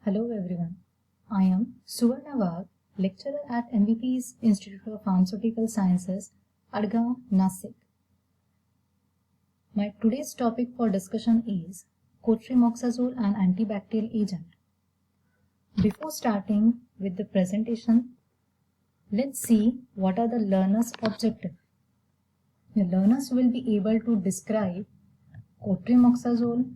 Hello everyone. I am Suvarna Wagh, lecturer at MVP's Institute of Pharmaceutical Sciences, Adgaon, Nasik. My today's topic for discussion is cotrimoxazole, an antibacterial agent. Before starting with the presentation, let's see what are the learners' objectives. The learners will be able to describe cotrimoxazole.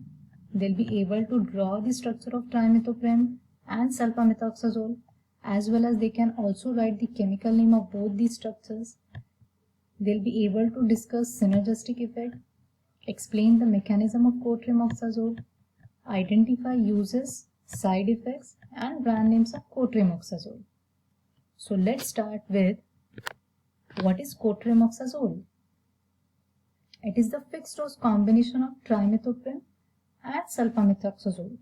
They'll be able to draw the structure of trimethoprim and sulfamethoxazole, as well as they can also write the chemical name of both these structures. They'll be able to discuss synergistic effect, explain the mechanism of cotrimoxazole, identify uses, side effects, and brand names of cotrimoxazole. So let's start with what is cotrimoxazole. It is the fixed dose combination of trimethoprim and sulfamethoxazole.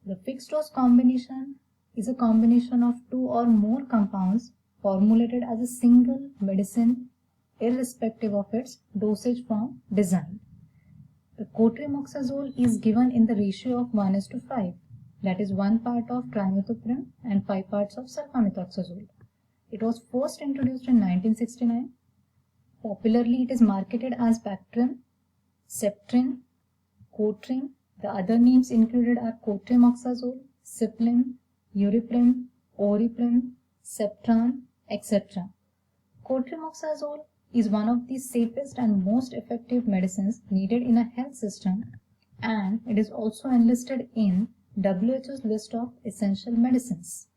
The fixed dose combination is a combination of two or more compounds formulated as a single medicine irrespective of its dosage form design. The cotrimoxazole is given in the ratio of 1:5, that is 1 part of trimethoprim and 5 parts of sulfamethoxazole. It was first introduced in 1969. Popularly, it is marketed as Bactrim, Septrin, Cotrim. The other names included are cotrimoxazole, Ciplim, Uriprim, Oriprim, Septran, etc. Cotrimoxazole is one of the safest and most effective medicines needed in a health system, and it is also enlisted in WHO's list of essential medicines.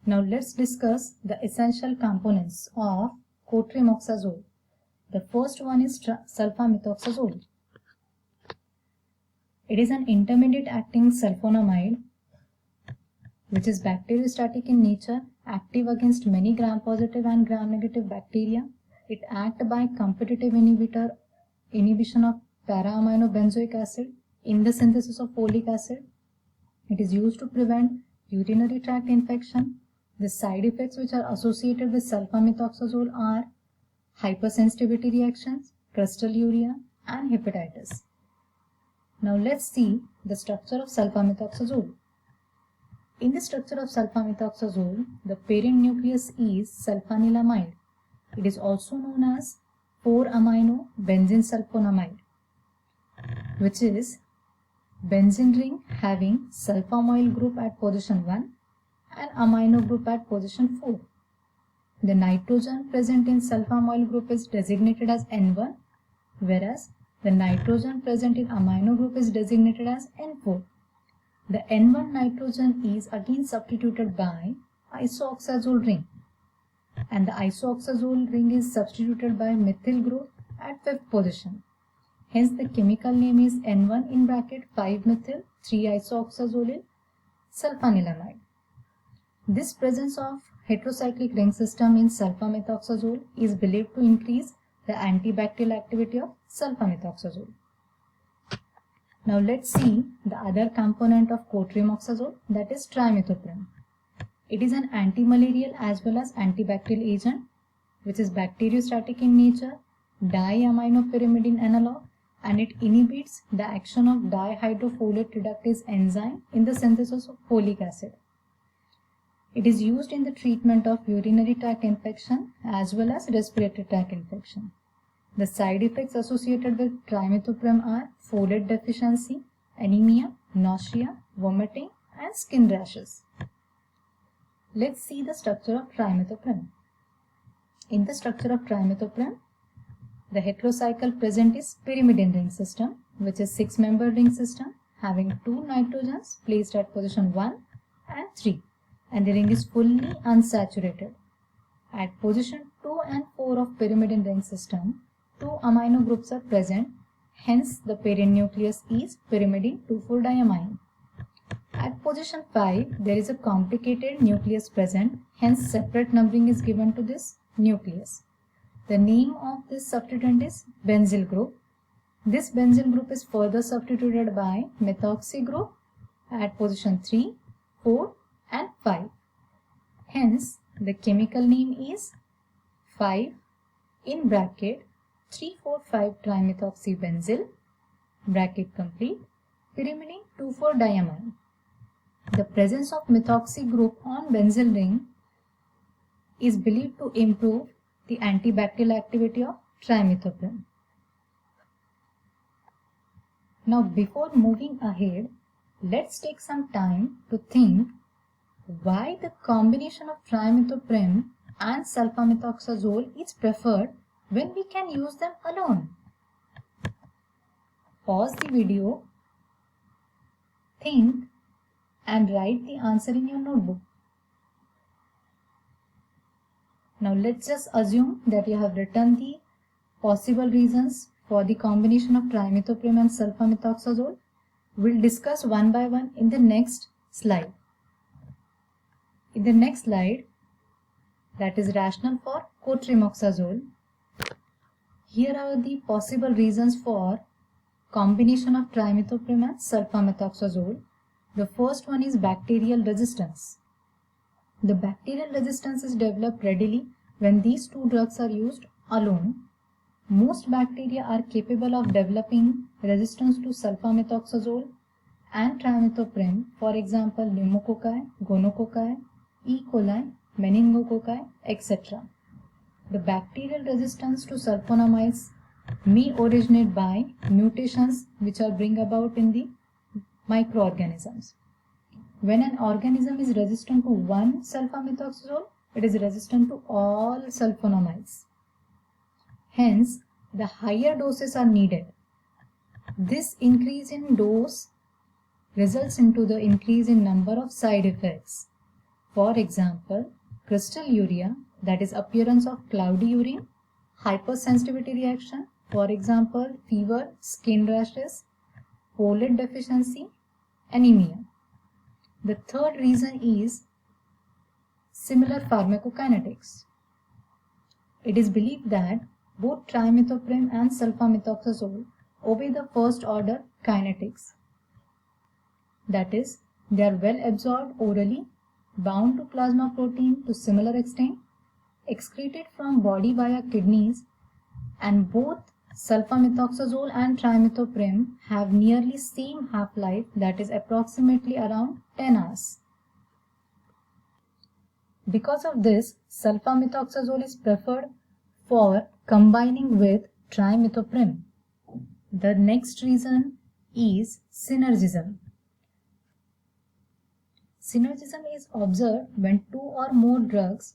Now let's discuss the essential components of cotrimoxazole. The first one is sulfamethoxazole. It is an intermediate acting sulfonamide which is bacteriostatic in nature, active against many gram-positive and gram-negative bacteria. It acts by competitive inhibition of para-aminobenzoic acid in the synthesis of folic acid. It is used to prevent urinary tract infection. The side effects which are associated with sulfamethoxazole are hypersensitivity reactions, crystalluria, and hepatitis. Now let's see the structure of sulfamethoxazole. In the structure of sulfamethoxazole, the parent nucleus is sulfanilamide. It is also known as 4-amino benzene sulfonamide, which is benzene ring having sulfamoyl group at position 1 and amino group at position 4. The nitrogen present in sulfamoyl group is designated as N1, whereas the nitrogen present in amino group is designated as N4. The N1 nitrogen is again substituted by isoxazole ring, and the isoxazole ring is substituted by methyl group at 5th position. Hence the chemical name is N1 in bracket 5-methyl 3-isoxazolyl sulfanilamide. This presence of heterocyclic ring system in sulfamethoxazole is believed to increase the antibacterial activity of sulfamethoxazole. Now let's see the other component of cotrimoxazole, that is trimethoprim. It is an antimalarial as well as antibacterial agent which is bacteriostatic in nature, diaminopyrimidine analog, and it inhibits the action of dihydrofolate reductase enzyme in the synthesis of folic acid. It is used in the treatment of urinary tract infection as well as respiratory tract infection. The side effects associated with trimethoprim are folate deficiency, anemia, nausea, vomiting, and skin rashes. Let's see the structure of trimethoprim. In the structure of trimethoprim, the heterocycle present is pyrimidine ring system, which is 6-membered ring system having 2 nitrogens placed at position 1 and 3, and the ring is fully unsaturated. At position 2 and 4 of pyrimidine ring system, 2 amino groups are present, hence the parent nucleus is pyrimidine 2,4-diamine. At position 5, there is a complicated nucleus present, hence separate numbering is given to this nucleus. The name of this substituent is benzyl group. This benzyl group is further substituted by methoxy group at position 3, 4 and 5. Hence, the chemical name is 5 in bracket 3,4,5-trimethoxybenzyl bracket complete pyrimidine 2,4-diamine. The presence of methoxy group on benzyl ring is believed to improve the antibacterial activity of trimethoprim. Now, before moving ahead, let's take some time to think why the combination of trimethoprim and sulfamethoxazole is preferred when we can use them alone. Pause the video, think, and write the answer in your notebook. Now let's just assume that you have written the possible reasons for the combination of trimethoprim and sulfamethoxazole. We'll discuss one by one in the next slide. In the next slide, that is rationale for cotrimoxazole. Here are the possible reasons for combination of trimethoprim and sulfamethoxazole. The first one is bacterial resistance. The bacterial resistance is developed readily when these two drugs are used alone. Most bacteria are capable of developing resistance to sulfamethoxazole and trimethoprim, for example, pneumococci, gonococci, E. coli, meningococci, etc. The bacterial resistance to sulfonamides may originate by mutations which are bring about in the microorganisms. When an organism is resistant to one sulfamethoxazole, it is resistant to all sulfonamides. Hence, the higher doses are needed. This increase in dose results into the increase in number of side effects. For example, crystalluria, that is appearance of cloudy urine, hypersensitivity reaction, for example, fever, skin rashes, folate deficiency, anemia. The third reason is similar pharmacokinetics. It is believed that both trimethoprim and sulfamethoxazole obey the first order kinetics. That is, they are well absorbed orally, bound to plasma protein to similar extent, excreted from body via kidneys, and both sulfamethoxazole and trimethoprim have nearly same half-life, that is approximately around 10 hours. Because of this, sulfamethoxazole is preferred for combining with trimethoprim. The next reason is synergism. Synergism is observed when two or more drugs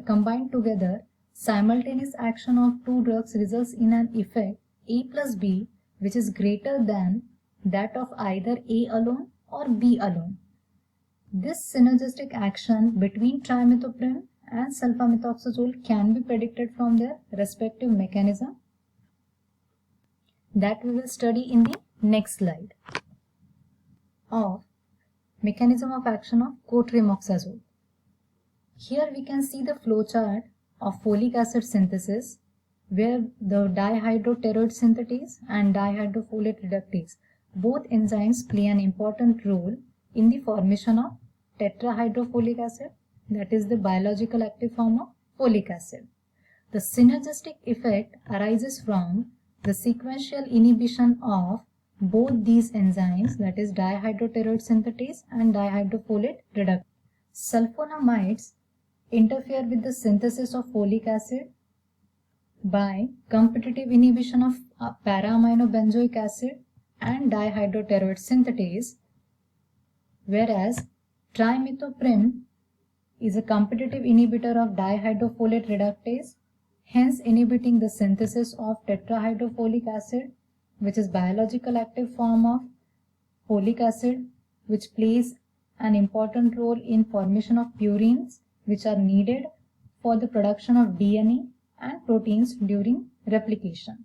combined together. Simultaneous action of two drugs results in an effect A plus B which is greater than that of either A alone or B alone. This synergistic action between trimethoprim and sulfamethoxazole can be predicted from their respective mechanism that we will study in the next slide of mechanism of action of cotrimoxazole. Here we can see the flowchart of folic acid synthesis where the dihydropteroid synthetase and dihydrofolate reductase, both enzymes play an important role in the formation of tetrahydrofolic acid, that is the biological active form of folic acid. The synergistic effect arises from the sequential inhibition of both these enzymes, that is dihydropteroid synthetase and dihydrofolate reductase. Sulfonamides interfere with the synthesis of folic acid by competitive inhibition of para-aminobenzoic acid and dihydropteroid synthetase, whereas trimethoprim is a competitive inhibitor of dihydrofolate reductase, hence inhibiting the synthesis of tetrahydrofolic acid, which is biological active form of folic acid, which plays an important role in formation of purines which are needed for the production of DNA and proteins during replication.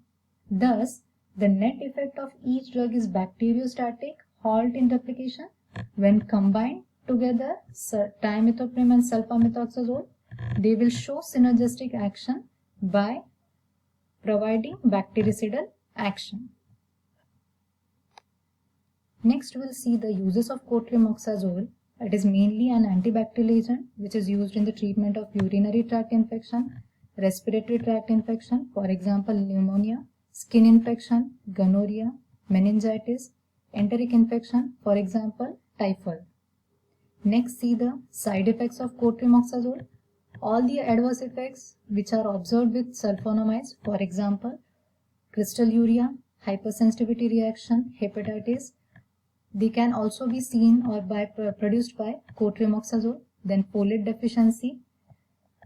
Thus, the net effect of each drug is bacteriostatic, halt in replication. When combined together, trimethoprim and sulfamethoxazole, they will show synergistic action by providing bactericidal action. Next, we'll see the uses of cotrimoxazole. It is mainly an antibacterial agent which is used in the treatment of urinary tract infection, respiratory tract infection, for example pneumonia, skin infection, gonorrhea, meningitis, enteric infection, for example typhoid. Next, see the side effects of cotrimoxazole. All the adverse effects which are observed with sulfonamides, for example, crystalluria, hypersensitivity reaction, hepatitis, they can also be seen or produced by cotrimoxazole. Then folate deficiency.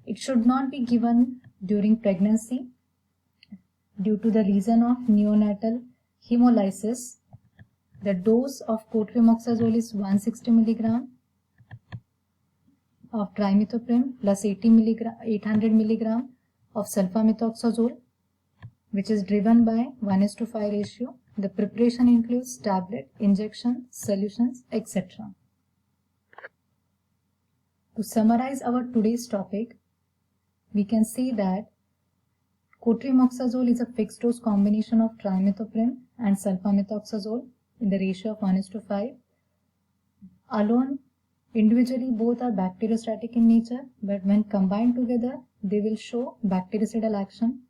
It should not be given during pregnancy due to the reason of neonatal hemolysis. The dose of cotrimoxazole is 160 mg of trimethoprim plus 800 mg of sulfamethoxazole, which is driven by 1:5 ratio. The preparation includes tablet, injection, solutions, etc. To summarize our today's topic, we can say that cotrimoxazole is a fixed dose combination of trimethoprim and sulfamethoxazole in the ratio of 1:5. Alone, individually, both are bacteriostatic in nature, but when combined together, they will show bactericidal action.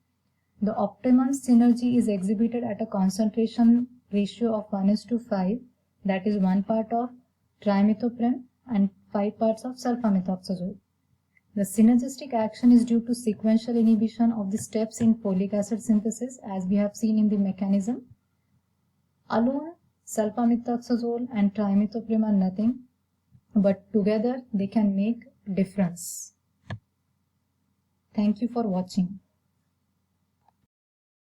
The optimum synergy is exhibited at a concentration ratio of 1:5, that is 1 part of trimethoprim and 5 parts of sulfamethoxazole. The synergistic action is due to sequential inhibition of the steps in folic acid synthesis, as we have seen in the mechanism. Alone, sulfamethoxazole and trimethoprim are nothing, but together they can make difference. Thank you for watching.